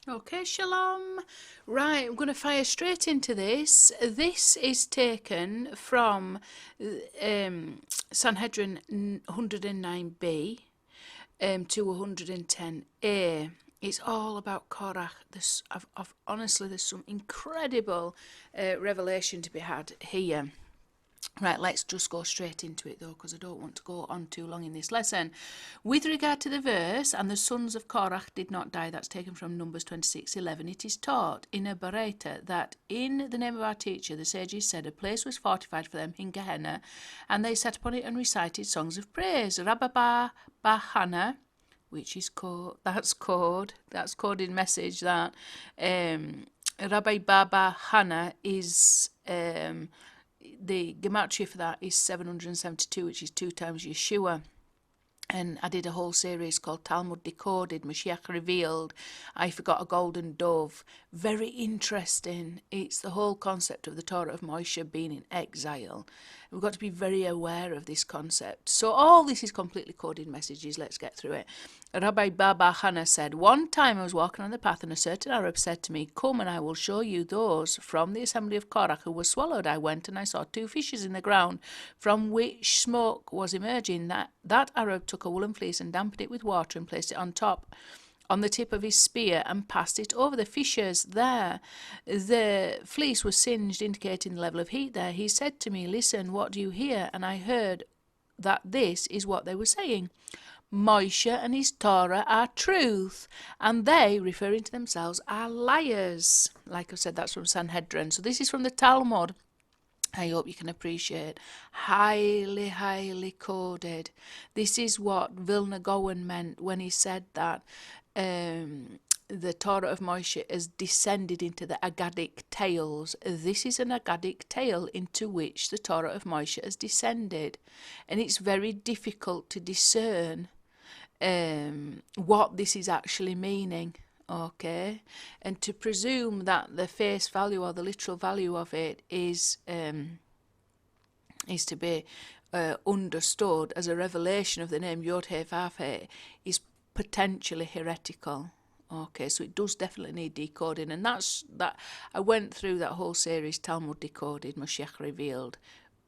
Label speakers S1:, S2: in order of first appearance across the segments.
S1: Okay, shalom. Right, I'm going to fire straight into this. This is taken from Sanhedrin 109b to 110a. It's all about Korach. Honestly, there's some incredible revelation to be had here. Right, let's just go straight into it though, because I don't want to go on too long in this lesson. With regard to the verse, and the sons of Korach did not die, that's taken from Numbers 26:11. It is taught in a Bereta that in the name of our teacher, the sages said, a place was fortified for them in Gehenna, and they sat upon it and recited songs of praise. Rabba Bahana, which is called, that's coded message that Rabbi Baba Hana is the gematria for that is 772, which is 2 times Yeshua. And I did a whole series called Talmud Decoded, Moshiach Revealed, I Forgot a Golden Dove. Very interesting. It's the whole concept of the Torah of Moshe being in exile. We've got to be very aware of this concept. So all this is completely coded messages. Let's get through it. Rabbi Baba Hana said, one time I was walking on the path and a certain Arab said to me, come and I will show you those from the assembly of Korach who were swallowed. I went and I saw 2 fishes in the ground from which smoke was emerging. That Arab took a woolen fleece and dampened it with water and placed it on the tip of his spear and passed it over the fishes there. The fleece was singed, indicating the level of heat there. He said to me, listen, what do you hear? And I heard that this is what they were saying. Moshe and his Torah are truth, and they, referring to themselves, are liars. Like I said, that's from Sanhedrin. So this is from the Talmud. I hope you can appreciate. Highly, highly coded. This is what Vilna Gaon meant when he said that the Torah of Moshe has descended into the Agadic tales. This is an Agadic tale into which the Torah of Moshe has descended. And it's very difficult to discern what this is actually meaning. Okay, and to presume that the face value or the literal value of it is to be understood as a revelation of the name YHVH is potentially heretical. Okay, so it does definitely need decoding, and that's that. I went through that whole series, Talmud Decoded, Moshiach Revealed.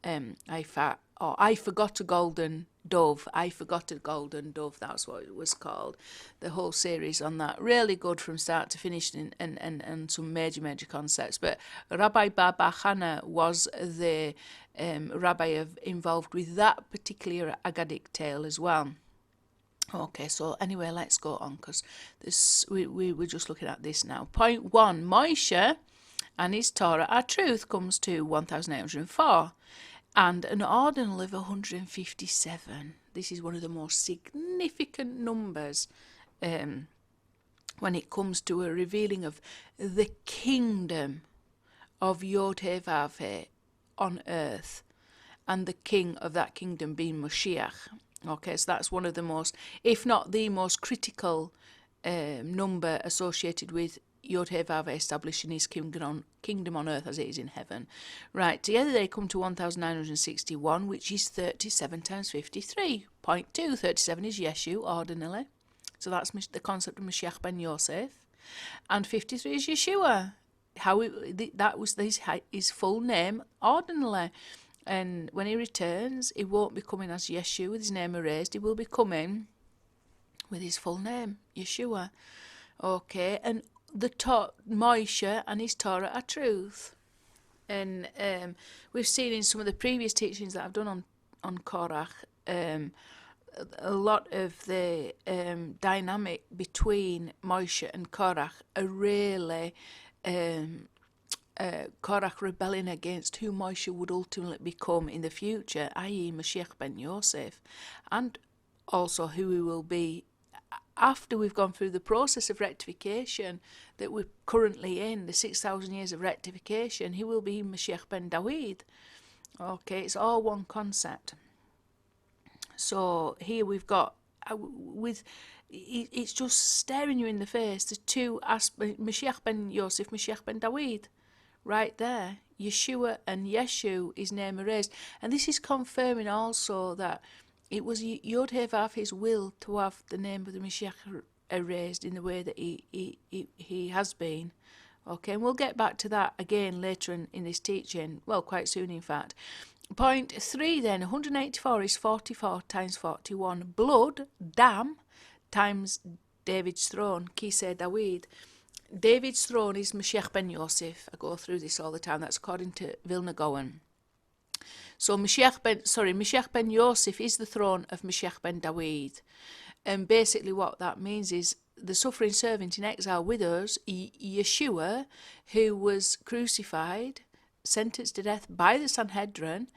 S1: I forgot a golden dove. I forgot a golden dove. That's what it was called. The whole series on that, really good from start to finish, and some major concepts. But Rabbi Baba Hana was the rabbi involved with that particular Agadic tale as well. Okay, so anyway, let's go on, because we're just looking at this now. Point 1, Moshe and his Torah are truth comes to 1804. And an ordinal of 157. This is one of the most significant numbers when it comes to a revealing of the kingdom of YHVH on earth, and the king of that kingdom being Moshiach. Okay, so that's one of the most, if not the most critical number associated with YHVH establishing his kingdom on earth as it is in heaven. Right, together they come to 1961, which is 37 times 53. Point 2, 37 is Yeshu, ordinally. So that's the concept of Moshiach Ben Yosef. And 53 is Yeshua. That was his full name, ordinally. And when he returns, he won't be coming as Yeshu with his name erased. He will be coming with his full name, Yeshua. Okay, and the Moshe and his Torah are truth. And we've seen in some of the previous teachings that I've done on Korach, a lot of the dynamic between Moshe and Korach are really Korach rebelling against who Moshe would ultimately become in the future, i.e. Moshiach Ben Yosef, and also who he will be after we've gone through the process of rectification that we're currently in, the 6,000 years of rectification. He will be Moshiach Ben David. Okay, it's all one concept. So here we've got, it's just staring you in the face, the two aspects, Moshiach Ben Yosef, Moshiach Ben David, right there. Yeshua and Yeshu, his name erased. And this is confirming also that it was YHVH's will to have the name of the Moshiach erased in the way that he has been. Okay, and we'll get back to that again later in this teaching, well, quite soon in fact. Point 3 then, 184 is 44 times 41. Blood, dam, times David's throne, Kisei David. David's throne is Moshiach Ben Yosef. I go through this all the time. That's according to Vilna Gaon. So Moshiach Ben Yosef is the throne of Moshiach Ben David. And basically what that means is the suffering servant in exile with us, Yeshua, who was crucified, sentenced to death by the Sanhedrin,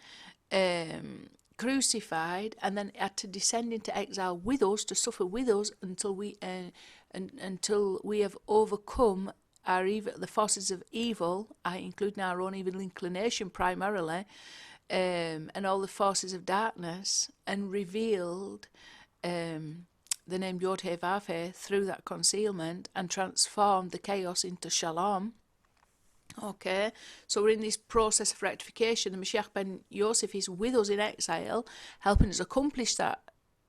S1: crucified, and then had to descend into exile with us, to suffer with us until we have overcome our evil, the forces of evil, including our own evil inclination primarily, and all the forces of darkness, and revealed the name YHVH through that concealment, and transformed the chaos into shalom. Okay, so we're in this process of rectification. The Moshiach Ben Yosef is with us in exile, helping us accomplish that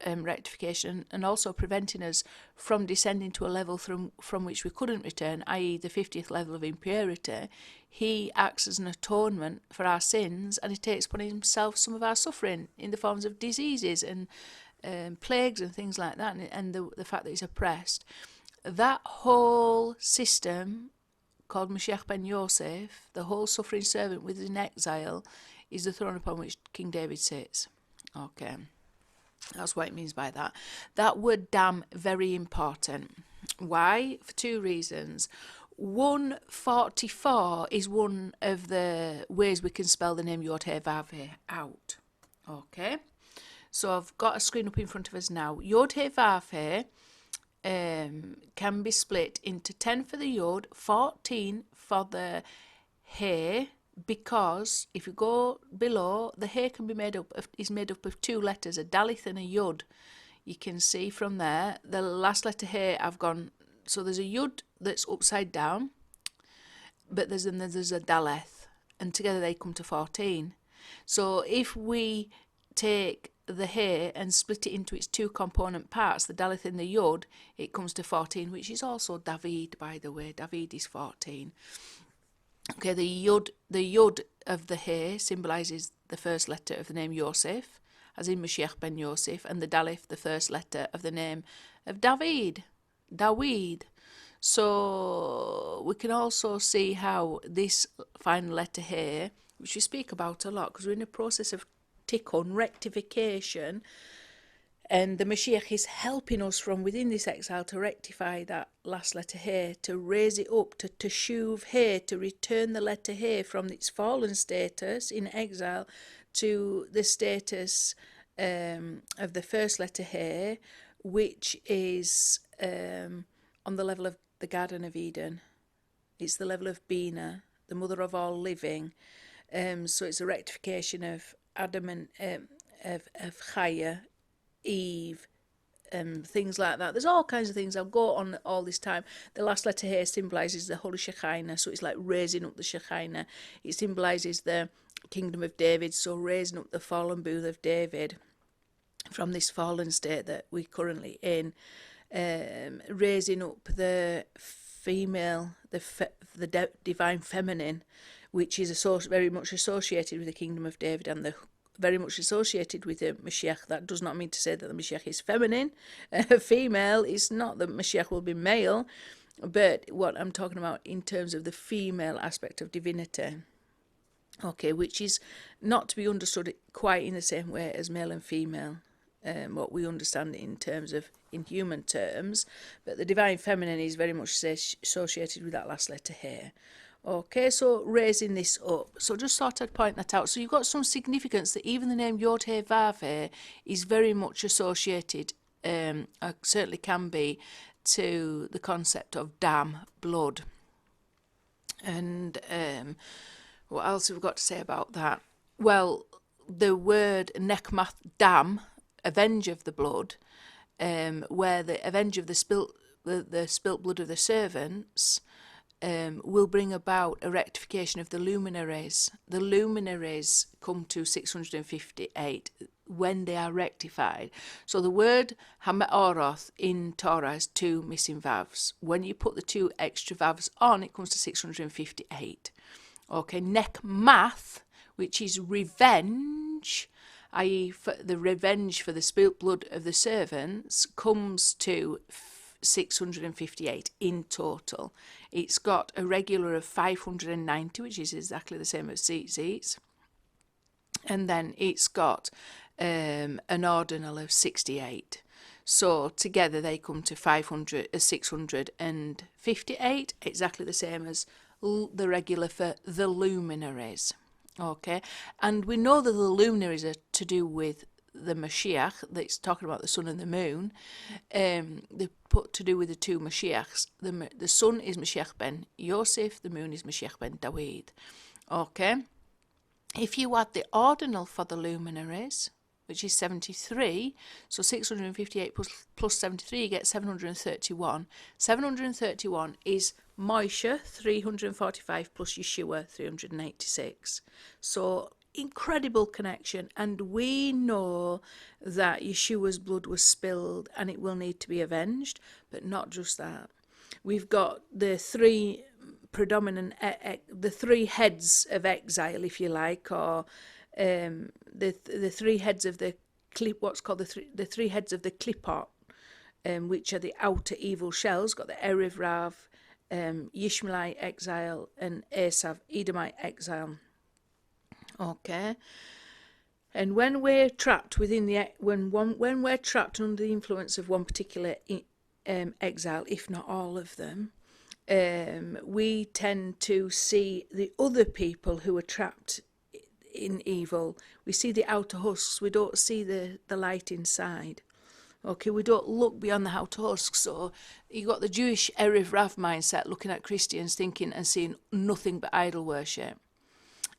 S1: rectification, and also preventing us from descending to a level from which we couldn't return, i.e. the 50th level of impurity. He acts as an atonement for our sins, and he takes upon himself some of our suffering in the forms of diseases and plagues and things like that, and the fact that he's oppressed. That whole system called Moshiach Ben Yosef, the whole suffering servant within exile, is the throne upon which King David sits. Okay, that's what it means by that. That word dam, very important. Why? For two reasons. 144 is one of the ways we can spell the name YHVH out. Okay, so I've got a screen up in front of us now. YHVH can be split into 10 for the Yod, 14 for the He, because if you go below, the He can be is made up of two letters, a Dalith and a Yod. You can see from there, the last letter He I've gone, so there's a Yod that's upside down, but there's a Daleth, and together they come to 14. So if we take the He and split it into its two component parts, the Daleth and the Yod, it comes to 14, which is also David, by the way. David is 14. Okay, the Yod of the He symbolises the first letter of the name Yosef, as in Moshiach Ben Yosef, and the Daleth, the first letter of the name of David. So we can also see how this final letter here, which we speak about a lot, because we're in a process of tikkun, rectification, and the Moshiach is helping us from within this exile to rectify that last letter here, to raise it up, to shuv here, to return the letter here from its fallen status in exile to the status of the first letter here, which is on the level of the Garden of Eden. It's the level of Bina, the mother of all living. So it's a rectification of Adam and of Chaya, Eve, things like that. There's all kinds of things. I'll go on all this time. The last letter here symbolises the Holy Shekinah, so it's like raising up the Shekinah. It symbolises the kingdom of David, so raising up the fallen booth of David from this fallen state that we're currently in, raising up the female, the divine feminine, which is very much associated with the kingdom of David and very much associated with the Moshiach. That does not mean to say that the Moshiach is feminine, female. It's not that Moshiach will be male, but what I'm talking about in terms of the female aspect of divinity, okay, which is not to be understood quite in the same way as male and female, what we understand in human terms, but the divine feminine is very much associated with that last letter here. Okay, so raising this up. So just thought I'd point that out. So you've got some significance that even the name YHVH is very much associated, certainly can be, to the concept of dam, blood. And what else have we got to say about that? Well, the word nekmath dam, avenge of the blood, where the avenge of the spilt blood of the servants, will bring about a rectification of the luminaries. The luminaries come to 658, when they are rectified. So the word hameoroth in Torah has 2 missing vavs. When you put the 2 extra vavs on, it comes to 658. Okay, nekmath, which is revenge, i.e. for the revenge for the spilt blood of the servants, comes to 658 in total. It's got a regular of 590, which is exactly the same as tzitzits. And then it's got an ordinal of 68. So together they come to 658, exactly the same as the regular for the luminaries. Okay, and we know that the luminaries are to do with the Moshiach, that's talking about the sun and the moon. They're put to do with the 2 Moshiachs. The sun is Moshiach Ben Yosef, the moon is Moshiach Ben David. Okay, if you add the ordinal for the luminaries, which is 73, so 658 plus 73, you get 731. 731 is Moshe, 345, plus Yeshua, 386. So incredible connection, and we know that Yeshua's blood was spilled and it will need to be avenged, but not just that. We've got the 3 predominant, the 3 heads of exile, if you like, or the 3 heads of the what's called the 3 heads of the klipot, which are the outer evil shells. Got the Erev Rav, Yishmaelite exile, and Esav, Edomite exile. Okay, and when we're trapped within when we're trapped under the influence of one particular exile, if not all of them, we tend to see the other people who are trapped in evil. We see the outer husks. We don't see the light inside. Okay, we don't look beyond the outer husks. So you got the Jewish Erev Rav mindset, looking at Christians, thinking and seeing nothing but idol worship.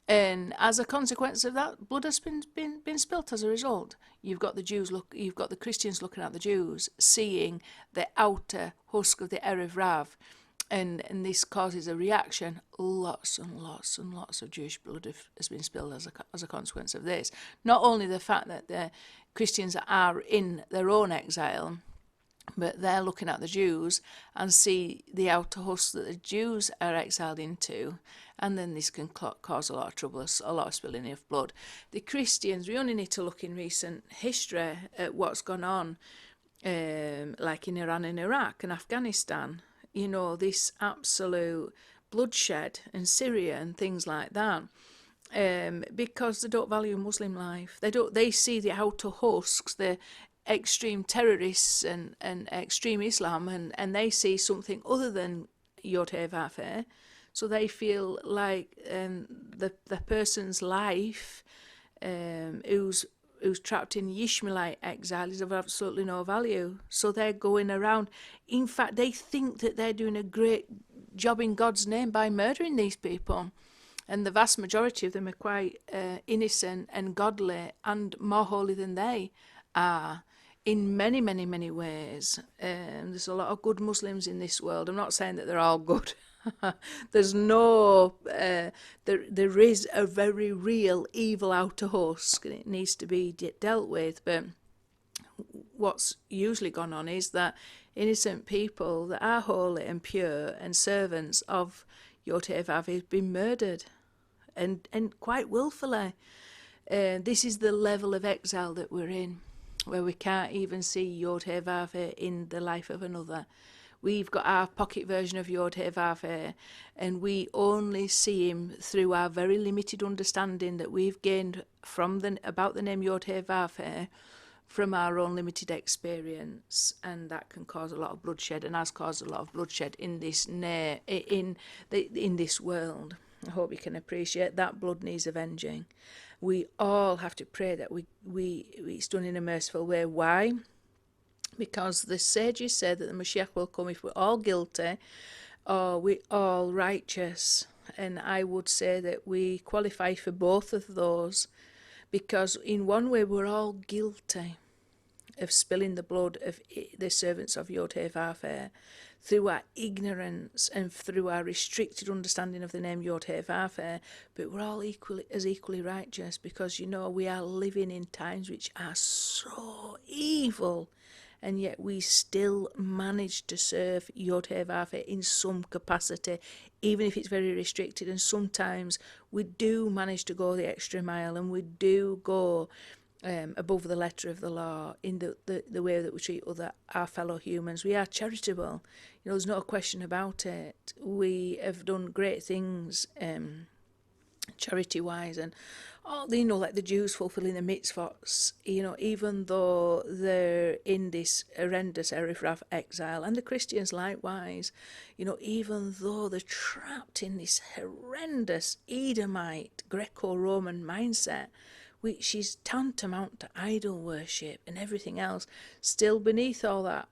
S1: And as a consequence of that, blood has been spilt as a result. You've got the Christians looking at the Jews, seeing the outer husk of the Erev Rav, and this causes a reaction. Lots and lots and lots of Jewish blood has been spilled as a consequence of this. Not only the fact that the Christians are in their own exile, but they're looking at the Jews and see the outer husk that the Jews are exiled into, and then this can cause a lot of trouble, a lot of spilling of blood. The Christians, we only need to look in recent history at what's gone on, like in Iran and Iraq and Afghanistan. You know, this absolute bloodshed in Syria and things like that, because they don't value Muslim life. They see the outer husks, the extreme terrorists and extreme Islam, and they see something other than YHVH. So they feel like the person's life who's trapped in Yishmaelite exile is of absolutely no value. So they're going around. In fact, they think that they're doing a great job in God's name by murdering these people. And the vast majority of them are quite innocent and godly and more holy than they are in many, many, many ways. There's a lot of good Muslims in this world. I'm not saying that they're all good. There's no, there is a very real evil outer husk, and it needs to be dealt with. But what's usually gone on is that innocent people that are holy and pure and servants of YHVH have been murdered, and quite willfully. This is the level of exile that we're in, where we can't even see YHVH in the life of another. We've got our pocket version of YHVH, and we only see him through our very limited understanding that we've gained from about the name YHVH from our own limited experience, and that can cause a lot of bloodshed, and has caused a lot of bloodshed in this world. I hope you can appreciate that blood needs avenging. We all have to pray that it's done in a merciful way. Why? Because the sages said that the Moshiach will come if we're all guilty or we're all righteous. And I would say that we qualify for both of those, because in one way we're all guilty. of spilling the blood of the servants of YHVH, through our ignorance and through our restricted understanding of the name YHVH, but we're all equally righteous, because we are living in times which are so evil, and yet we still manage to serve YHVH in some capacity, even if it's very restricted. And sometimes we do manage to go the extra mile, and we do go above the letter of the law in the way that we treat our fellow humans. We are charitable. There's no question about it. We have done great things charity-wise, and like the Jews fulfilling the mitzvahs, even though they're in this horrendous Erev exile, and the Christians likewise, even though they're trapped in this horrendous Edomite Greco-Roman mindset, which is tantamount to idol worship and everything else, still beneath all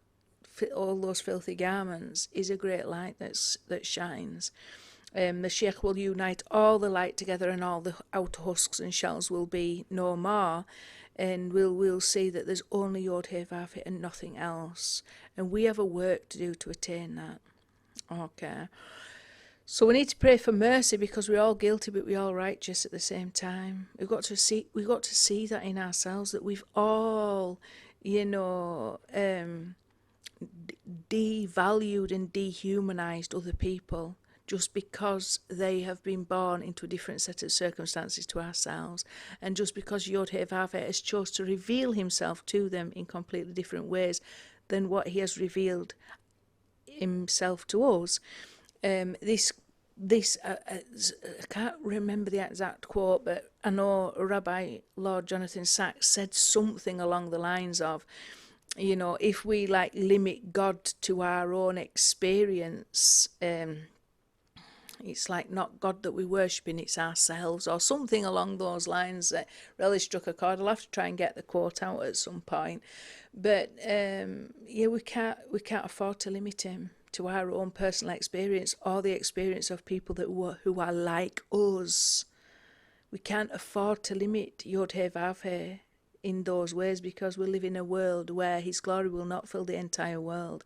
S1: those filthy garments is a great light that shines. Moshiach will unite all the light together, and all the outer husks and shells will be no more, and we'll see that there's only YHVH and nothing else, and we have a work to do to attain that. Okay. So we need to pray for mercy, because we're all guilty, but we're all righteous at the same time. We've got to see that in ourselves, that we've all, devalued and dehumanized other people just because they have been born into a different set of circumstances to ourselves, and just because YHVH has chose to reveal himself to them in completely different ways than what he has revealed himself to us. I can't remember the exact quote, but I know Rabbi Lord Jonathan Sacks said something along the lines of, if we limit God to our own experience, it's not God that we're worshipping, it's ourselves, or something along those lines that really struck a chord. I'll have to try and get the quote out at some point. But we can't afford to limit him to our own personal experience, or the experience of people who are like us. We can't afford to limit YHVH in those ways, because we live in a world where his glory will not fill the entire world.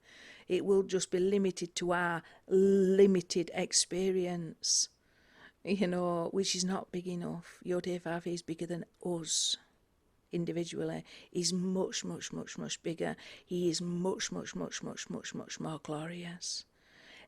S1: It will just be limited to our limited experience, which is not big enough. YHVH is bigger than us individually. He's much, much, much, much bigger. He is much, much, much, much, much, much more glorious.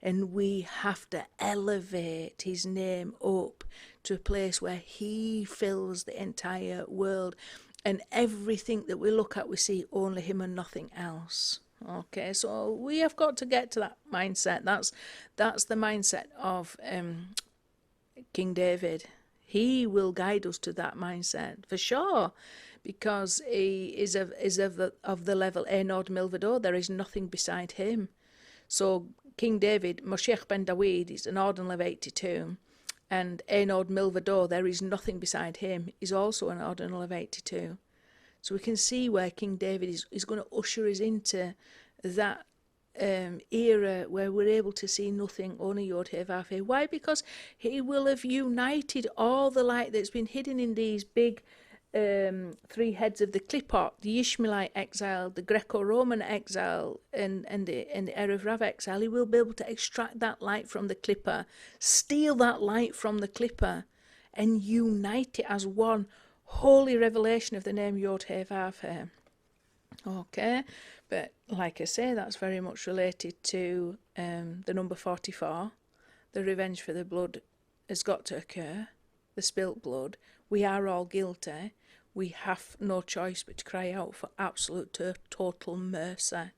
S1: And we have to elevate his name up to a place where he fills the entire world. And everything that we look at, we see only him and nothing else. Okay, so we have got to get to that mindset. That's the mindset of King David. He will guide us to that mindset for sure, because he is of the level Enod Milvado. There is nothing beside him. So King David, Moshiach Ben David, is an ordinal of 82, and Enod Milvado, there is nothing beside him, is also an ordinal of 82. So we can see where King David is going to usher us into that era where we're able to see nothing, only YHVH. Why? Because he will have united all the light that's been hidden in these big three heads of the clipot, the Ishmaelite exile, the Greco-Roman exile, and the Erev exile. He will be able to extract that light from the clipper, steal that light from the clipper, and unite it as one holy revelation of the name YHVH. Okay, but like I say, that's very much related to the number 44. The revenge for the blood has got to occur, the spilt blood. We are all guilty. We have no choice but to cry out for absolute total mercy.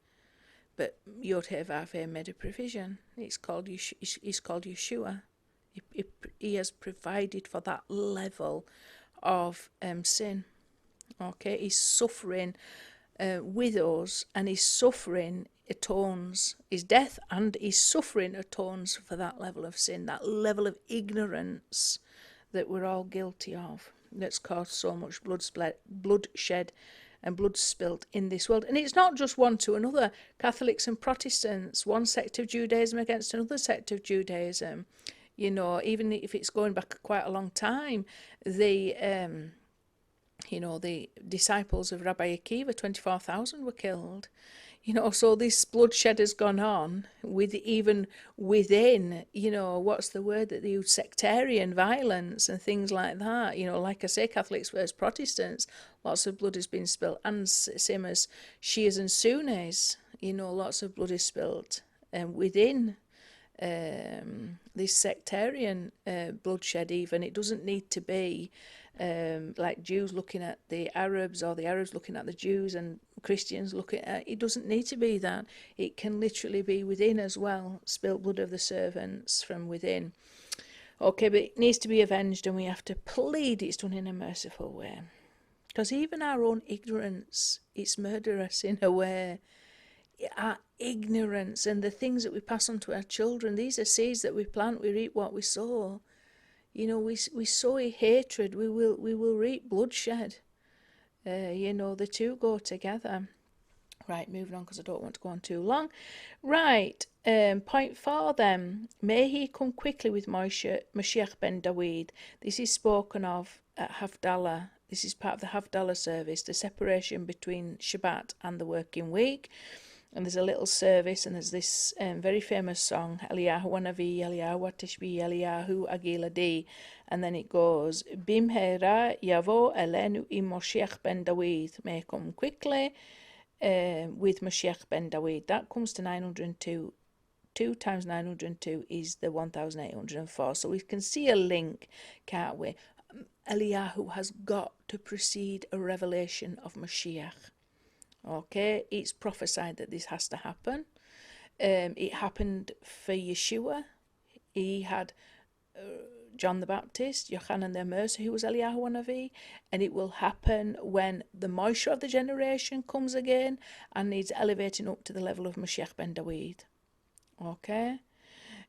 S1: But YHVH made a provision. He's called Yeshua. He has provided for that level of sin. Okay, he's suffering with us, and his suffering atones, his death and his suffering atones for that level of sin, that level of ignorance that we're all guilty of, that's caused so much bloodshed and blood spilt in this world. And it's not just one to another, Catholics and Protestants, one sect of Judaism against another sect of Judaism. Even if it's going back quite a long time, the the disciples of Rabbi Akiva, 24,000 were killed. So this bloodshed has gone on even within, what's the word that they use, sectarian violence and things like that. Like I say, Catholics versus Protestants, lots of blood has been spilled, and same as Shias and Sunnis, lots of blood is spilled within this sectarian bloodshed. Even it doesn't need to be like Jews looking at the Arabs, or the Arabs looking at the Jews, and Christians looking at it. Doesn't need to be that. It can literally be within as well. Spilt blood of the servants from within. Okay, but it needs to be avenged, and we have to plead it's done in a merciful way, because even our own ignorance, it's murderous in a way. Our ignorance and the things that we pass on to our children, these are seeds that we plant. We reap what we sow. We sow hatred, we will reap bloodshed. The two go together. Right, moving on, because I don't want to go on too long. Right, point 4 then. May he come quickly with Moshiach Ben David. This is spoken of at Havdalah. This is part of the Havdalah service, the separation between Shabbat and the working week. And there's a little service, and there's this very famous song, Eliyahu HaNavi, Eliyahu Eliyahu Agiladi, and then it goes, Bimhera Yavo Aylenu Moshiach Ben David, may come quickly with Moshiach Ben David. That comes to 902. 2 times 902 is the 1804. So we can see a link, can't we? Eliyahu has got to precede a revelation of Moshiach. Okay, it's prophesied that this has to happen. It happened for Yeshua. He had John the Baptist, Yochanan the Immerser, who was Eliyahu HaNavi, and it will happen when the Moshe of the generation comes again and needs elevating up to the level of Moshiach Ben David. Okay,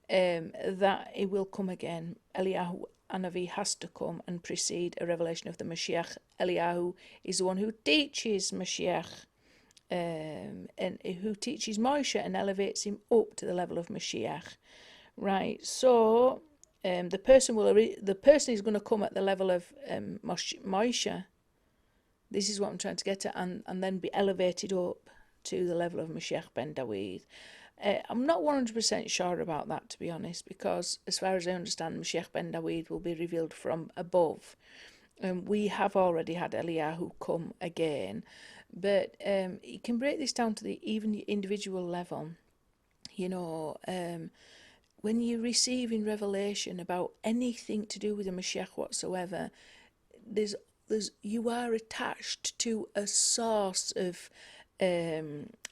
S1: that it will come again. Eliyahu HaNavi has to come and precede a revelation of the Moshiach. Eliyahu is the one who teaches Moshiach. And who teaches Moshe and elevates him up to the level of Mashiach. Right, so the person is going to come at the level of Moshe. This is what I'm trying to get at, and then be elevated up to the level of Moshiach Ben David. I'm not 100% sure about that, to be honest, because as far as I understand, Moshiach Ben David will be revealed from above. We have already had Eliyahu come again, but you can break this down to the even individual level. When you're receiving revelation about anything to do with the Mashiach whatsoever, you are attached to a source of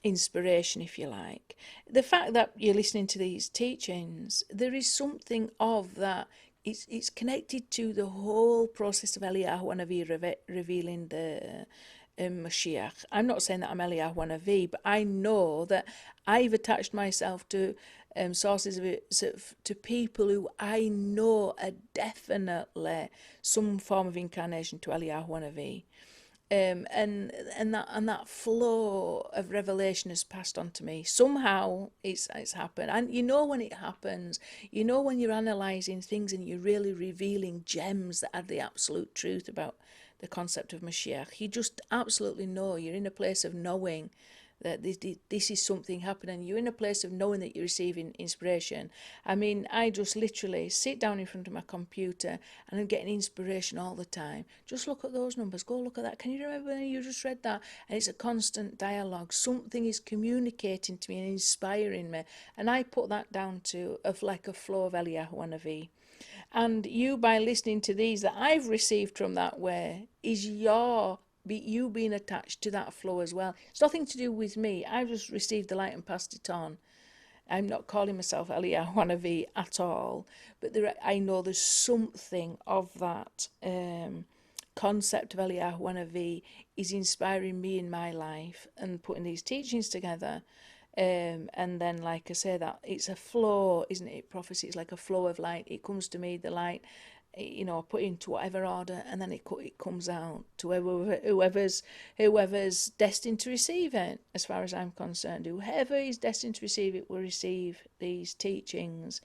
S1: inspiration, if you like. The fact that you're listening to these teachings, there is something of that. It's connected to the whole process of Eliyahu HaNavi revealing the Mashiach. I'm not saying that I'm Eliyahu HaNavi, but I know that I've attached myself to sources of it, to people who I know are definitely some form of incarnation to Eliyahu HaNavi. And that flow of revelation has passed on to me. Somehow it's happened. And when it happens, when you're analysing things and you're really revealing gems that are the absolute truth about the concept of Mashiach. You just absolutely know. You're in a place of knowing that this is something happening. You're in a place of knowing that you're receiving inspiration. I mean, I just literally sit down in front of my computer and I'm getting inspiration all the time. Just look at those numbers. Go look at that. Can you remember when you just read that? And it's a constant dialogue. Something is communicating to me and inspiring me. And I put that down to like a flow of Eliyahu HaNavi. And you, by listening to these that I've received from that way, is you being attached to that flow as well. It's nothing to do with me. I've just received the light and passed it on. I'm not calling myself Eliyahu HaNavi at all, but I know there's something of that concept of Eliyahu HaNavi is inspiring me in my life and putting these teachings together. And then, like I say, that it's a flow, isn't it? Prophecy is like a flow of light. It comes to me, the light, put into whatever order, and then it comes out to whoever's destined to receive it. As far as I'm concerned, whoever is destined to receive it will receive these teachings,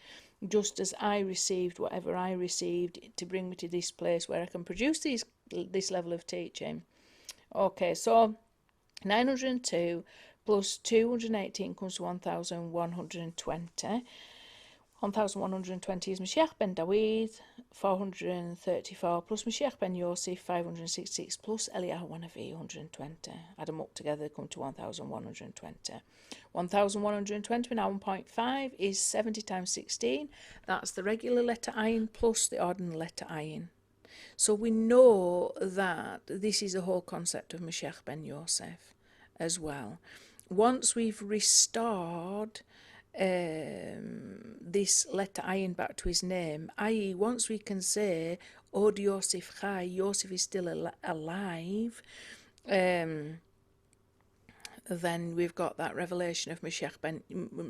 S1: just as I received whatever I received to bring me to this place where I can produce these this level of teaching. Okay, so 902 plus 218 comes to 1120. 1120 is Moshiach Ben David, 434 plus Moshiach Ben Yosef, 566 plus Eliyahu HaNavi, 120. Add them up together, they come to 1120. 1120 now 1.5 is 70 times 16. That's the regular letter Ayin plus the ordinal letter Ayin. So we know that this is the whole concept of Moshiach Ben Yosef as well. Once we've restored this letter Ayin back to his name, i.e. once we can say Od Yosef Chai, Yosef is still alive, then we've got that revelation of Moshiach Ben,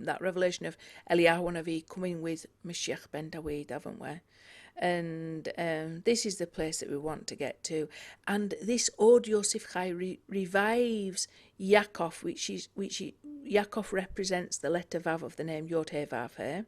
S1: that revelation of Eliyahu HaNavi coming with Moshiach Ben David, haven't we? And this is the place that we want to get to. And this Od Yosef Chai revives Yaakov, which Yaakov represents the letter Vav of the name YHVH.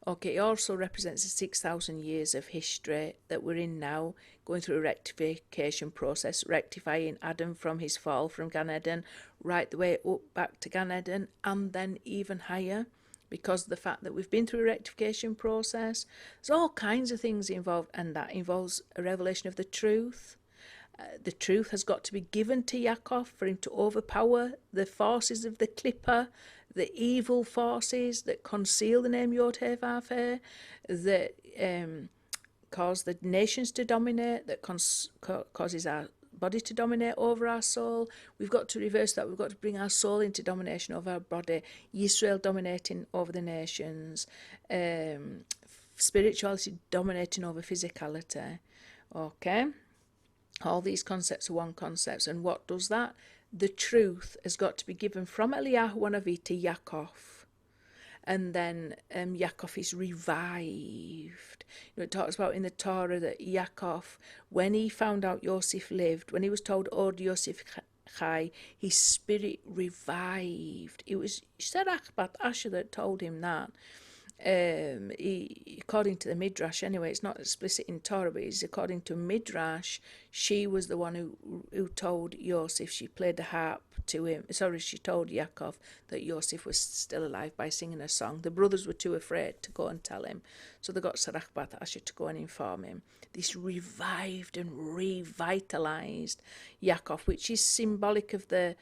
S1: Okay, it also represents the 6,000 years of history that we're in now, going through a rectification process, rectifying Adam from his fall from Gan Eden, right the way up back to Gan Eden, and then even higher, because of the fact that we've been through a rectification process. There's all kinds of things involved, and that involves a revelation of the truth. The truth has got to be given to Yaakov for him to overpower the forces of the clipper, the evil forces that conceal the name YHVH, that cause the nations to dominate, that causes our body to dominate over our soul. We've got to reverse that. We've got to bring our soul into domination over our body. Yisrael dominating over the nations. Spirituality dominating over physicality. Okay? All these concepts are one concept. And what does that? The truth has got to be given from Eliyahu HaNavi to Yaakov. And then Yaakov is revived. It talks about in the Torah that Yaakov, when he found out Yosef lived, when he was told, Od Yosef Chai, his spirit revived. It was Serach Bat Asher that told him that. According to the Midrash, anyway, it's not explicit in Torah, but it's according to Midrash, she was the one who told Yosef, she played the harp to him. Sorry, she told Yaakov that Yosef was still alive by singing a song. The brothers were too afraid to go and tell him, so they got Serach Bat Asher to go and inform him. This revived and revitalized Yaakov, which is symbolic of the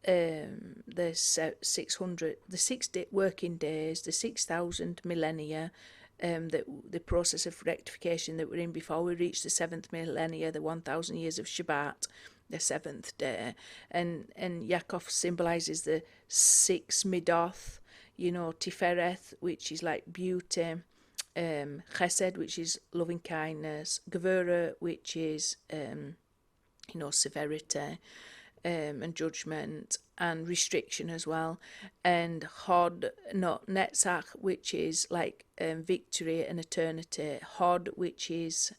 S1: 600, the 6 working days, the 6,000 millennia, the process of rectification that we're in before we reach the 7th millennia, the 1,000 years of Shabbat, the 7th day, and Yaakov symbolizes the 6 midoth, Tifereth, which is like beauty, Chesed, which is loving kindness, Gevurah, which is severity, and judgment and restriction as well, and Hod, Netzach, which is like victory and eternity, Hod, which is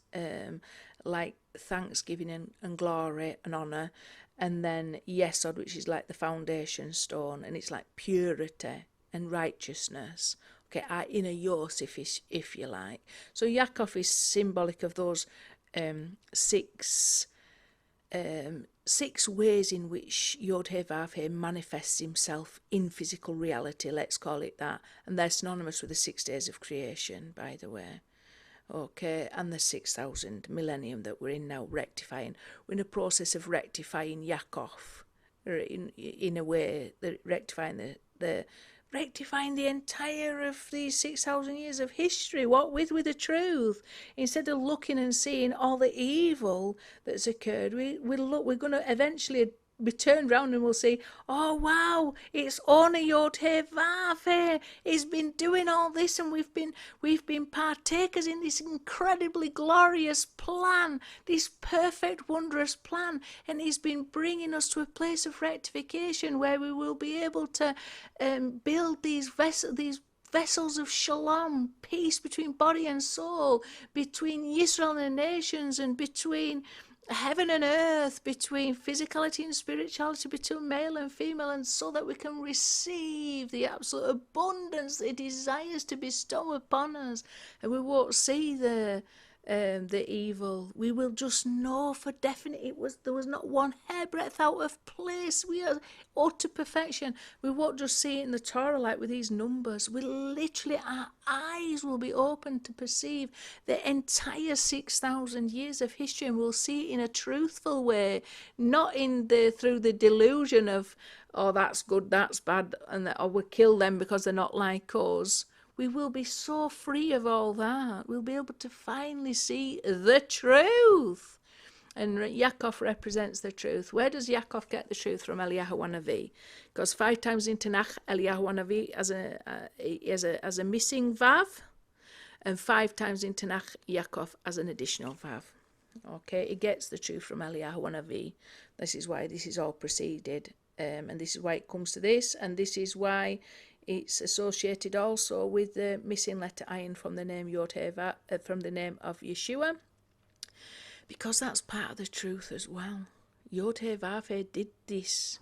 S1: like thanksgiving and glory and honour, and then Yesod, which is like the foundation stone, and it's like purity and righteousness. Okay, our inner Yosef, if you like. So Yaakov is symbolic of those 6 ways in which YHVH manifests himself in physical reality, let's call it that. And they're synonymous with the 6 days of creation, by the way. Okay, and the 6,000 millennium that we're in now, rectifying. We're in a process of rectifying Yaakov, in a way, rectifying rectifying the entire of these 6,000 years of history, what with the truth. Instead of looking and seeing all the evil that's occurred, we're going to eventually be turned round and we'll say, oh wow, it's only YHVH. He's been doing all this, and we've been partakers in this incredibly glorious plan, this perfect, wondrous plan, and he's been bringing us to a place of rectification where we will be able to build these vessels of shalom, peace between body and soul, between Israel and the nations, and between heaven and earth, between physicality and spirituality, between male and female, and so that we can receive the absolute abundance that he desires to bestow upon us, and we won't see the the evil. We will just know for definite there was not one hairbreadth out of place. We are utter perfection. We won't just see it in the Torah like with these numbers. We literally, our eyes will be open to perceive the entire 6,000 years of history, and we'll see it in a truthful way, not through the delusion of, oh, that's good, that's bad, and or we'll kill them because they're not like us. We will be so free of all that. We'll be able to finally see the truth. And Yaakov represents the truth. Where does Yaakov get the truth from? Eliyahu HaNavi. Because 5 times in Tanakh, Eliyahu HaNavi as a missing vav, and 5 times in Tanakh, Yaakov as an additional vav. Okay, it gets the truth from Eliyahu HaNavi. This is why this is all preceded. And this is why it comes to this, and this is why it's associated also with the missing letter Ayin from the name YHVH, from the name of Yeshua, because that's part of the truth as well. YHVH did this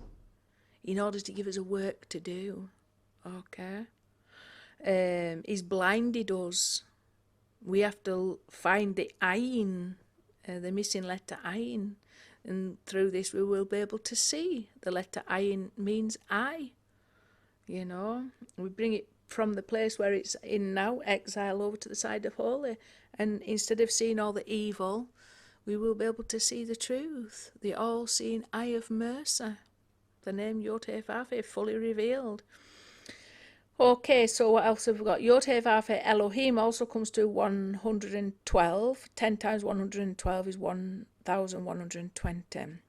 S1: in order to give us a work to do. Okay, he's blinded us. We have to find the Ayin, the missing letter Ayin, and through this we will be able to see. The letter Ayin means I. You know, we bring it from the place where it's in now, exile, over to the side of holy. And instead of seeing all the evil, we will be able to see the truth. The all-seeing eye of mercy. The name YHVH fully revealed. Okay, so what else have we got? YHVH Elohim also comes to 112. 10 times 112 is 1,120.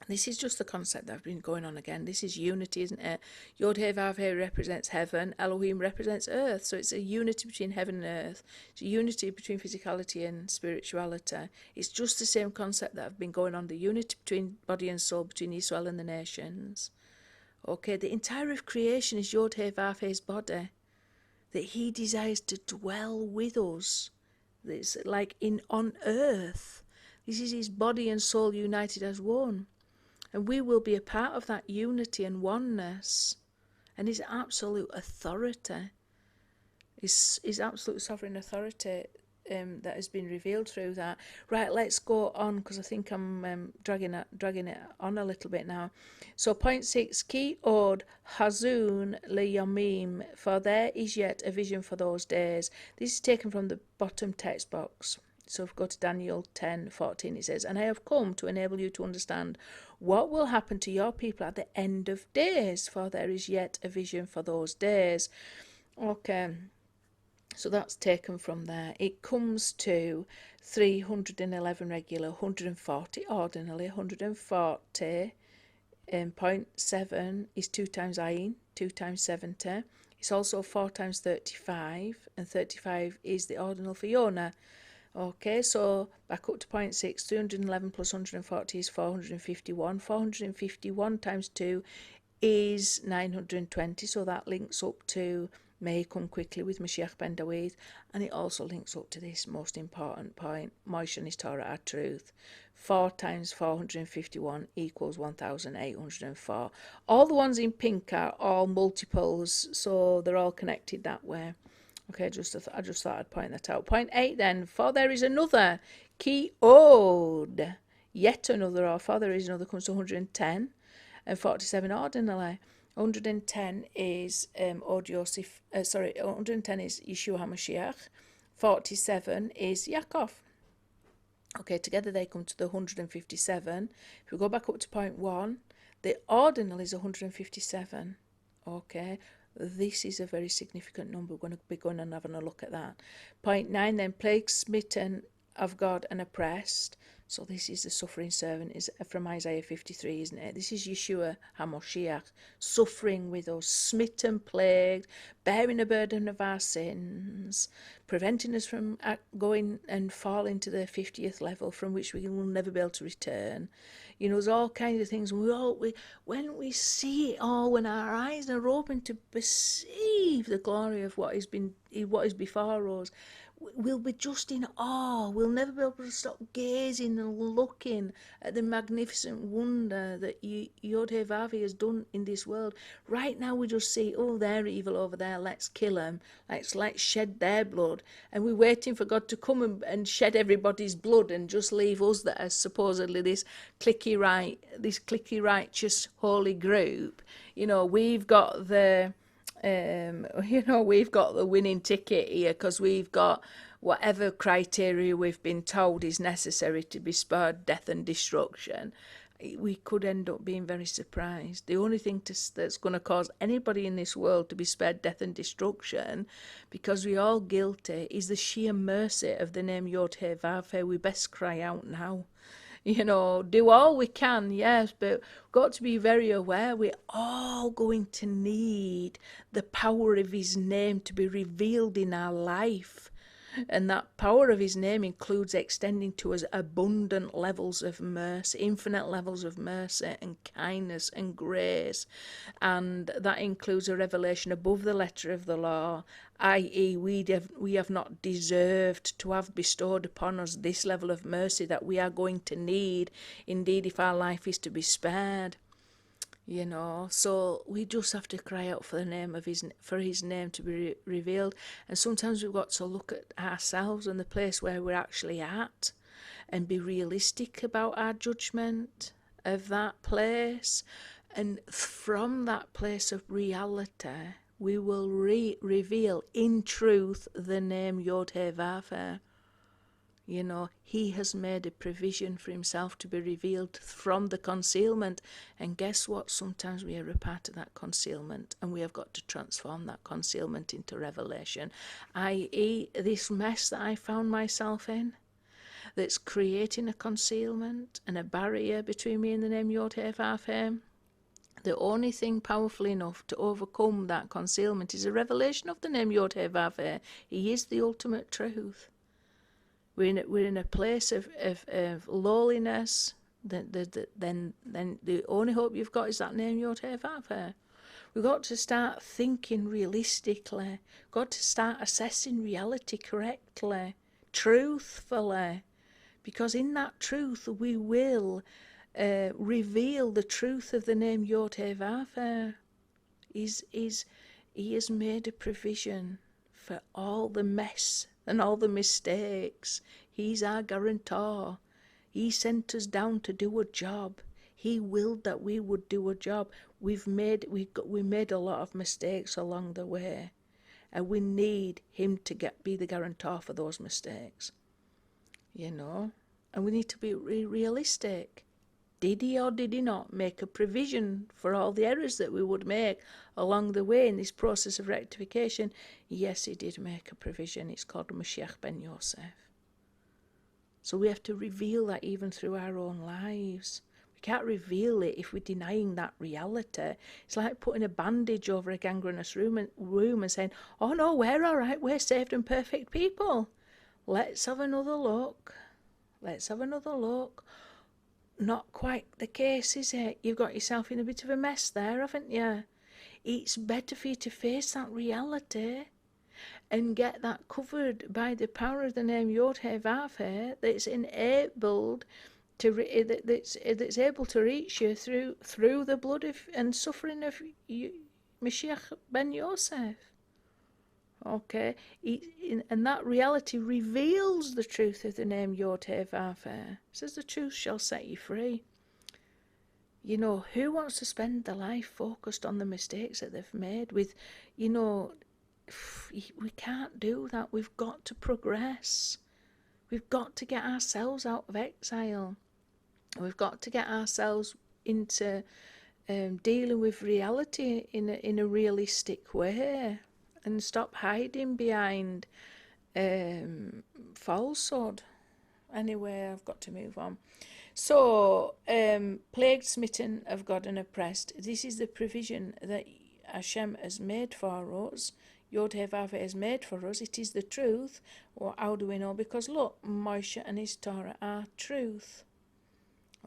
S1: This is just the concept that I've been going on again. This is unity, isn't it? YHVH represents heaven. Elohim represents earth. So it's a unity between heaven and earth. It's a unity between physicality and spirituality. It's just the same concept that I've been going on. The unity between body and soul, between Israel and the nations. Okay, the entire of creation is YHVH's body. That he desires to dwell with us. It's like on earth. This is his body and soul united as one. And we will be a part of that unity and oneness. And his absolute authority, his absolute sovereign authority that has been revealed through that. Right, let's go on, because I think I'm dragging it on a little bit now. So point 6, Ki od hazun leyamim, for there is yet a vision for those days. This is taken from the bottom text box. So if we go to Daniel 10:14, it says, and I have come to enable you to understand what will happen to your people at the end of days, for there is yet a vision for those days. Okay, so that's taken from there. It comes to 311 regular, 140 ordinally, 140. Point 7 is 2 times Ayin, 2 times 70. It's also 4 times 35, and 35 is the ordinal for Yonah. Okay, so back up to point 6, 311 plus 140 is 451. 451 times 2 is 920, so that links up to May come quickly with Moshiach Ben David, and it also links up to this most important point, Moshe and his Torah are truth. 4 times 451 equals 1,804. All the ones in pink are all multiples, so they're all connected that way. Okay, I just thought I'd point that out. Point 8 then, for there is another, Ki od, yet another, or for there is another, comes to 110, and 47 ordinally. 110 is 110 is Yeshua HaMashiach, 47 is Yaakov. Okay, together they come to the 157. If we go back up to point 1, the ordinal is 157. Okay, this is a very significant number. We're going to be going and having a look at that. Point 9 then, plague smitten of God and oppressed. So this is the suffering servant, is from Isaiah 53, isn't it? This is Yeshua HaMoshiach, suffering with us, smitten, plagued, bearing the burden of our sins, preventing us from going and falling to the 50th level from which we will never be able to return. You know, there's all kinds of things. When we see it all, when our eyes are open to perceive perceive the glory of what is before us, we'll be just in awe. We'll never be able to stop gazing and looking at the magnificent wonder that YHVH has done in this world. Right now we just see, oh, they're evil over there, let's kill them, let's shed their blood, and we're waiting for God to come and shed everybody's blood and just leave us that are supposedly this clicky righteous holy group. We've got the we've got the winning ticket here because we've got whatever criteria we've been told is necessary to be spared death and destruction. We could end up being very surprised. The only thing that's going to cause anybody in this world to be spared death and destruction, because we're all guilty, is the sheer mercy of the name YHVH. We best cry out now. Do all we can, yes, but we've got to be very aware we're all going to need the power of his name to be revealed in our life. And that power of his name includes extending to us abundant levels of mercy, infinite levels of mercy and kindness and grace. And that includes a revelation above the letter of the law, i.e. we have not deserved to have bestowed upon us this level of mercy that we are going to need, indeed, if our life is to be spared. So we just have to cry out for his name to be revealed. And sometimes we've got to look at ourselves and the place where we're actually at and be realistic about our judgment of that place. And from that place of reality, we will reveal in truth the name YHVH. He has made a provision for himself to be revealed from the concealment. And guess what? Sometimes we are a part of that concealment, and we have got to transform that concealment into revelation. I.e., this mess that I found myself in, that's creating a concealment and a barrier between me and the name YHVH. The only thing powerful enough to overcome that concealment is a revelation of the name YHVH. He is the ultimate truth. We're in a place of lowliness. Then the only hope you've got is that name YHVH. We've got to start thinking realistically. We've got to start assessing reality correctly, truthfully, because in that truth we will reveal the truth of the name YHVH. He has made a provision for all the mess and all the mistakes. He's our guarantor. He sent us down to do a job. He willed that we would do a job. We made a lot of mistakes along the way, and we need him to be the guarantor for those mistakes. And we need to be realistic. Did he or did he not make a provision for all the errors that we would make along the way in this process of rectification? Yes, he did make a provision. It's called Moshiach Ben David. So we have to reveal that even through our own lives. We can't reveal it if we're denying that reality. It's like putting a bandage over a gangrenous room and saying, oh no, we're all right, we're saved and perfect people. Let's have another look. Not quite the case, is it? You've got yourself in a bit of a mess there, haven't you? It's better for you to face that reality and get that covered by the power of the name YHVH that's enabled that's able to reach you through the blood and suffering of Moshiach Ben David. Okay, and that reality reveals the truth of the name YHVH. It says the truth shall set you free. Who wants to spend their life focused on the mistakes that they've made? We can't do that. We've got to progress. We've got to get ourselves out of exile. We've got to get ourselves into dealing with reality in a realistic way. And stop hiding behind falsehood. Anyway, I've got to move on. So, plagued, smitten of God and oppressed. This is the provision that Hashem has made for us. YHVH has made for us. It is the truth. Well, how do we know? Because look, Moshe and his Torah are truth.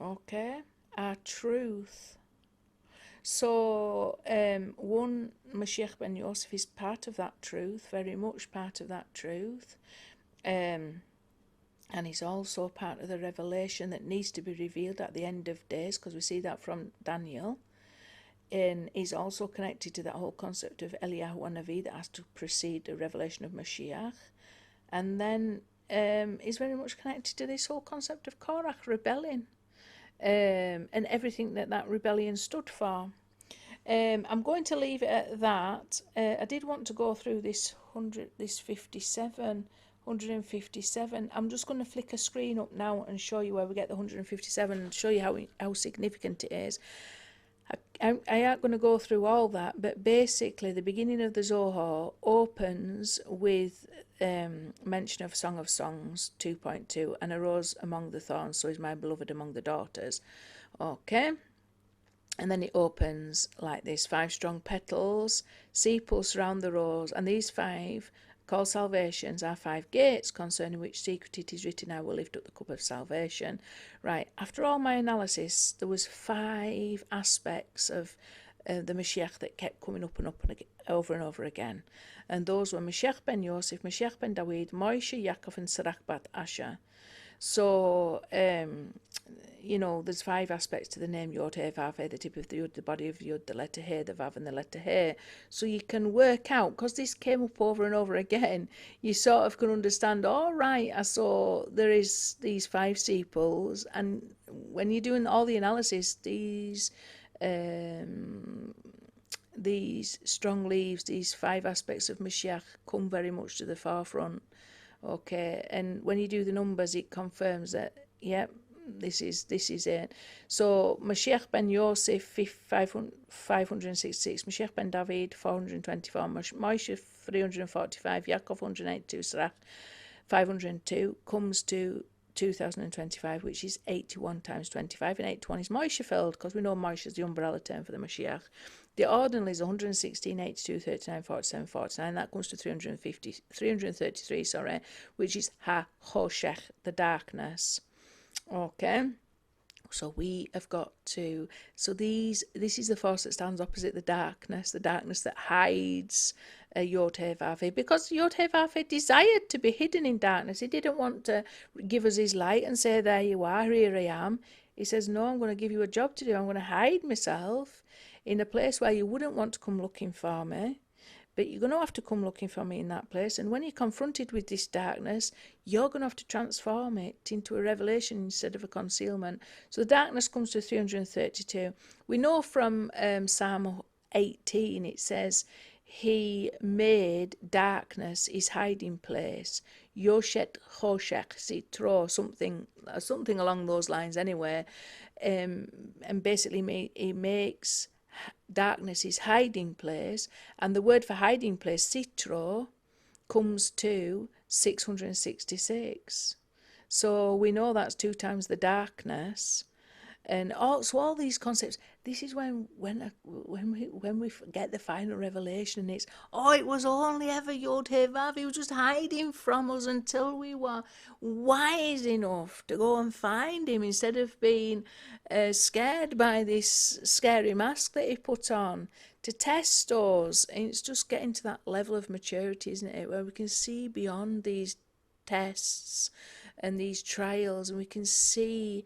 S1: Okay? Are truth. So, one, Moshiach Ben Yosef is part of that truth, very much part of that truth. And he's also part of the revelation that needs to be revealed at the end of days, because we see that from Daniel. And he's also connected to that whole concept of Eliyahu HaNavi that has to precede the revelation of Moshiach. And then he's very much connected to this whole concept of Korach, rebelling, and everything that rebellion stood for. I'm going to leave it at that. I did want to go through this 157. I'm just going to flick a screen up now and show you where we get the 157 and show you how significant it is. I aren't going to go through all that, but basically the beginning of the Zohar opens with mention of Song of Songs 2.2, and arose among the thorns, so is my beloved among the daughters. Okay. And then it opens like this: 5 strong petals, sepals surround the rose, and these 5 called salvations are 5 gates, concerning which secret it is written, I will lift up the cup of salvation. Right, after all my analysis, there was 5 aspects of the Moshiach that kept coming up and over and over again. And those were Moshiach Ben Yosef, Moshiach Ben David, Moshe, Yaakov, and Sirach Bat Asher. So, there's 5 aspects to the name YHVH, the tip of the Yud, the body of Yud, the letter He, the Vav, and the letter He. So you can work out, because this came up over and over again, you sort of can understand, all right, I saw there is these 5 sepals, and when you're doing all the analysis, these strong leaves, these 5 aspects of Mashiach come very much to the forefront. Okay, and when you do the numbers, it confirms that, this is it. So Moshiach Ben Yosef 566, Moshiach Ben David 424, Moshe 345, Yaakov 182, Sirach 502, comes to 2025, which is 81 times 25, and 81 is Moshe filled, because we know Moshe is the umbrella term for the Mashiach. The ordinal is 116, 82, 39, 47, 49. That comes to 333, which is ha-hoshech, the darkness. Okay. So we have got to, this is the force that stands opposite the darkness that hides YHVH, because YHVH desired to be hidden in darkness. He didn't want to give us his light and say, there you are, here I am. He says, no, I'm going to give you a job to do. I'm going to hide myself in a place where you wouldn't want to come looking for me, but you're going to have to come looking for me in that place. And when you're confronted with this darkness, you're going to have to transform it into a revelation instead of a concealment. So the darkness comes to 332. We know from Psalm 18, it says, he made darkness his hiding place. Yoshet choshech sitro, something along those lines anyway. And basically he makes darkness is hiding place, and the word for hiding place, sitro, comes to 666. So we know that's 2 times the darkness. And also all these concepts, this is when we get the final revelation. It's, it was only ever YHVH. He was just hiding from us until we were wise enough to go and find him, instead of being scared by this scary mask that he put on to test us. And it's just getting to that level of maturity, isn't it, where we can see beyond these tests and these trials, and we can see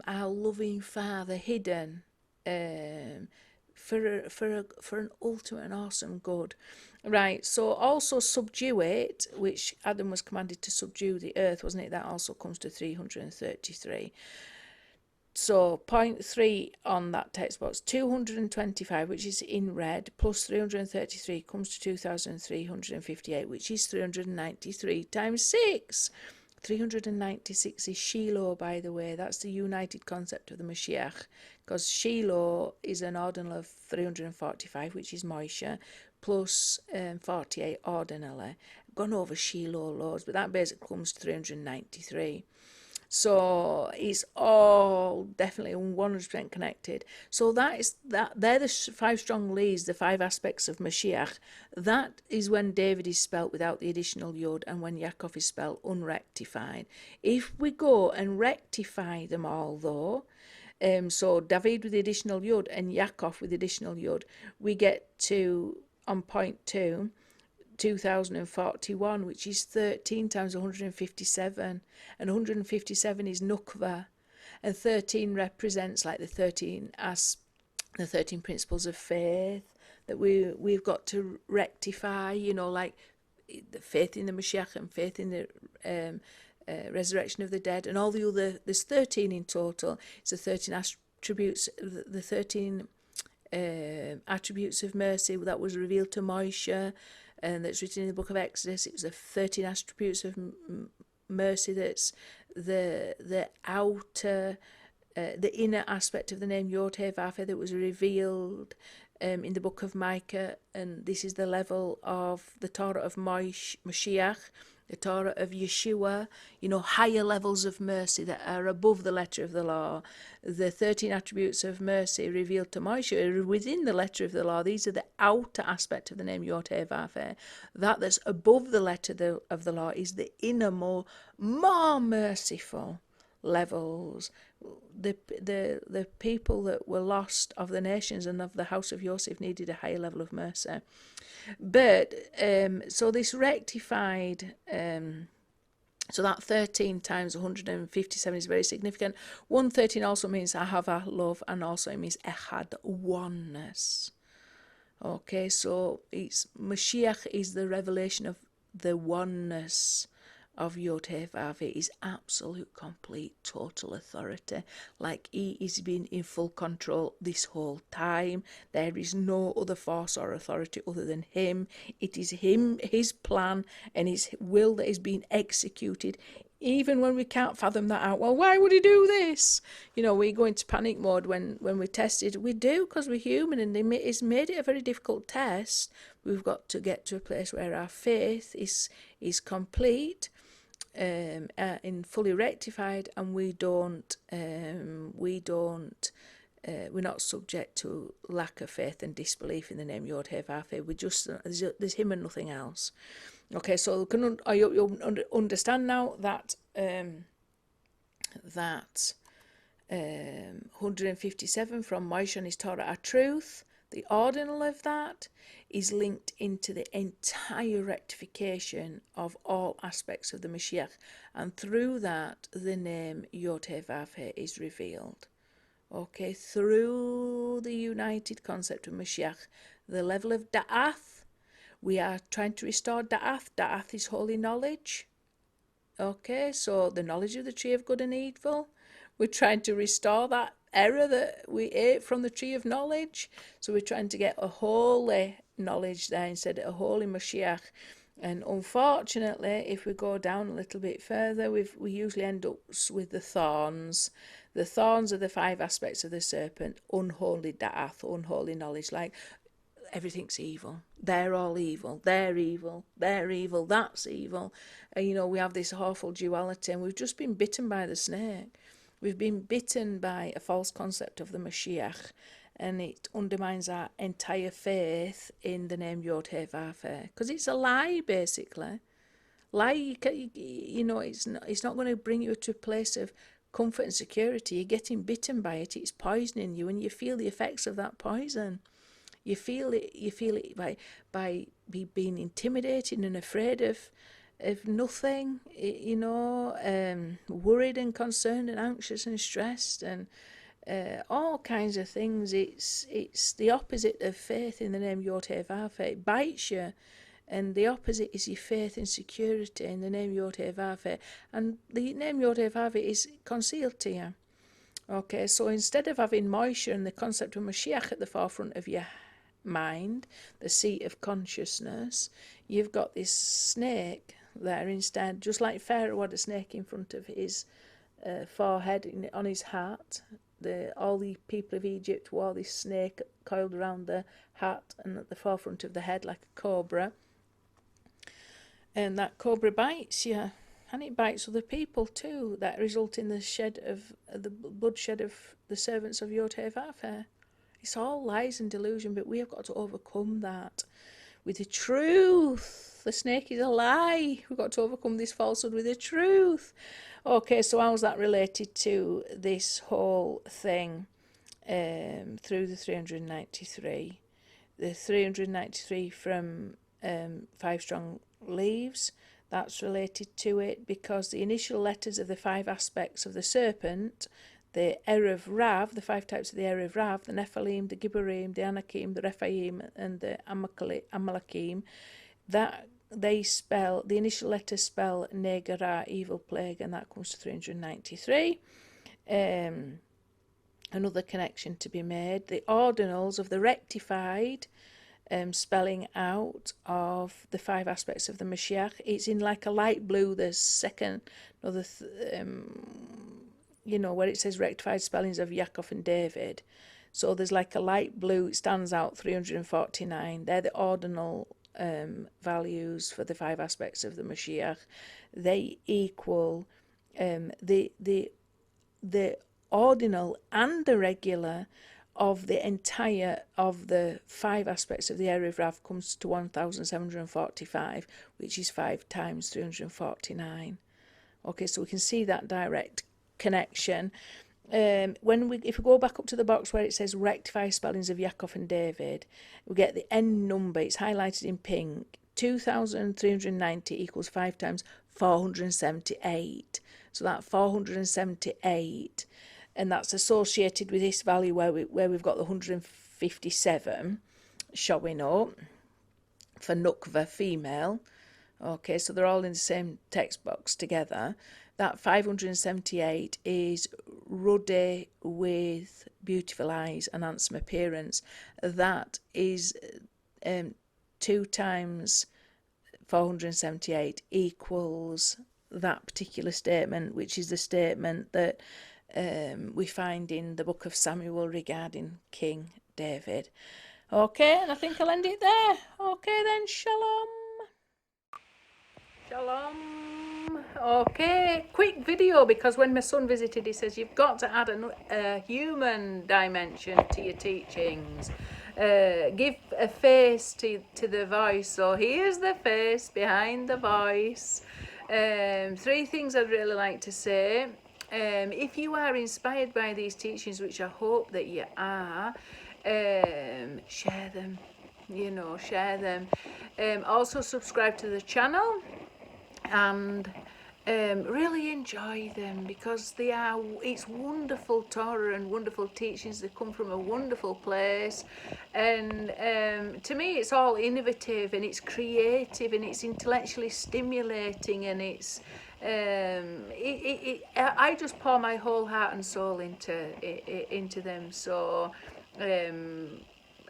S1: our loving Father hidden for an ultimate and awesome good. Right, so also subdue it, which Adam was commanded to subdue the earth, wasn't it? That also comes to 333. So point 3 on that text box, 225, which is in red, plus 333 comes to 2,358, which is 393 times 6. 396 is Shiloh, by the way. That's the united concept of the Mashiach, because Shiloh is an ordinal of 345, which is Moshe, plus 48 ordinally. I've gone over Shiloh loads, but that basically comes to 393. So it's all definitely 100% connected. So they're the 5 strong leads, the 5 aspects of Mashiach. That is when David is spelt without the additional Yod, and when Yaakov is spelt unrectified. If we go and rectify them all, though, So David with the additional yod and Yaakov with the additional yod, we get to, on point 2, 2041, which is 13 times 157, and 157 is Nukva, and 13 represents like the 13 principles of faith that we've got to rectify, like the faith in the Moshiach and faith in the resurrection of the dead, and all the other. There's 13 in total. It's the 13 attributes, the 13 attributes of mercy that was revealed to Moshe, and that's written in the book of Exodus. It was the 13 attributes of mercy. That's the outer, the inner aspect of the name YHVH that was revealed in the book of Micah, and this is the level of the Torah of Moshiach, the Torah of Yeshua, higher levels of mercy that are above the letter of the law. The 13 attributes of mercy revealed to Moshe are within the letter of the law. These are the outer aspect of the name YHVH. That's above the letter of the law is the inner, more merciful levels. The people that were lost of the nations and of the house of Joseph needed a higher level of mercy. But so this rectified, so that 13 times 157 is very significant. 113 also means ahava, love, and also it means echad, oneness. Okay, so it's Moshiach is the revelation of the oneness of YHVH, is absolute, complete, total authority. Like he is been in full control this whole time. There is no other force or authority other than him. It is him, his plan, and his will that is being executed. Even when we can't fathom that out, well, why would he do this? We go into panic mode when we're tested. We do, because we're human, and it's made it a very difficult test. We've got to get to a place where our faith is complete, and fully rectified, and we're not subject to lack of faith and disbelief in the name YHVH. We just there's him and nothing else. Okay, so you'll understand now that 157 from Moshe and his Torah are truth. The ordinal of that is linked into the entire rectification of all aspects of the Moshiach, and through that the name YHVH is revealed. Okay, through the united concept of Moshiach, the level of Da'ath, we are trying to restore Da'ath. Da'ath is holy knowledge. Okay, so the knowledge of the tree of good and evil. We're trying to restore that error that we ate from the tree of knowledge. So we're trying to get a holy knowledge there instead of a holy Moshiach. And unfortunately, if we go down a little bit further, we usually end up with the thorns. The thorns are the 5 aspects of the serpent: unholy Da'ath, unholy knowledge, like everything's evil. They're all evil. They're evil. They're evil. That's evil. And, we have this awful duality, and we've just been bitten by the snake. We've been bitten by a false concept of the Moshiach, and it undermines our entire faith in the name YHVH, because it's a lie, basically. Lie, it's not going to bring you to a place of comfort and security. You're getting bitten by it. It's poisoning you, and you feel the effects of that poison. You feel it by being intimidated and afraid of nothing, worried and concerned and anxious and stressed and all kinds of things. It's the opposite of faith in the name YHVH. It bites you, and the opposite is your faith and security in the name YHVH. And the name YHVH is concealed to you. Okay, so instead of having Moshe and the concept of Moshiach at the forefront of your mind, the seat of consciousness, you've got this snake there instead, just like Pharaoh had a snake in front of his forehead, on his hat. All the people of Egypt wore this snake coiled around the hat and at the forefront of the head like a cobra. And that cobra bites you, and it bites other people too. That result in the bloodshed of the servants of YHVH. It's all lies and delusion, but we have got to overcome that. with the truth. The snake is a lie. We've got to overcome this falsehood with the truth. Okay, so how's that related to this whole thing through the 393? The 393 from 5 strong leaves, that's related to it because the initial letters of the 5 aspects of the serpent, the Erev Rav, the 5 types of the Erev Rav, the Nephilim, the Gibborim, the Anakim, the Rephaim, and the Amalekim, that they spell, the initial letters spell Negara, evil plague, and that comes to 393. Another connection to be made, the ordinals of the rectified spelling out of the 5 aspects of the Moshiach. It's in like a light blue, the second, where it says rectified spellings of Yaakov and David. So there's like a light blue, it stands out 349. They're the ordinal values for the 5 aspects of the Moshiach. They equal the ordinal and the regular of the entire of the 5 aspects of the Erev Rav comes to 1,745, which is 5 times 349. Okay, so we can see that direct connection. If we go back up to the box where it says rectify spellings of Yaakov and David, we get the end number. It's highlighted in pink. 2,390 equals 5 times 478. So that 478. And that's associated with this value where we've got the 157 showing up for Nukva female. Okay, so they're all in the same text box together. That 578 is ruddy with beautiful eyes and handsome appearance. That is 2 times 478 equals that particular statement, which is the statement that we find in the book of Samuel regarding King David. Okay, and I think I'll end it there. Okay then, shalom. Shalom. Okay, quick video, because when my son visited, he says you've got to add a human dimension to your teachings. Give a face to the voice. So here's the face behind the voice. 3 things I'd really like to say. If you are inspired by these teachings, which I hope that you are, share them, share them. Also subscribe to the channel and really enjoy them, because it's wonderful Torah and wonderful teachings that come from a wonderful place. And to me, it's all innovative and it's creative and it's intellectually stimulating, and it's I just pour my whole heart and soul into them. So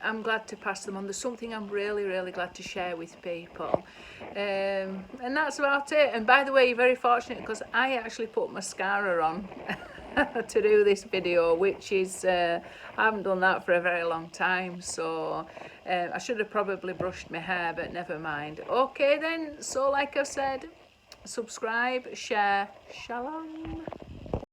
S1: I'm glad to pass them on. There's something I'm really, really glad to share with people. And that's about it. And by the way, you're very fortunate, because I actually put mascara on to do this video, which is, I haven't done that for a very long time. So I should have probably brushed my hair, but never mind. Okay then, so like I said, subscribe, share, shalom.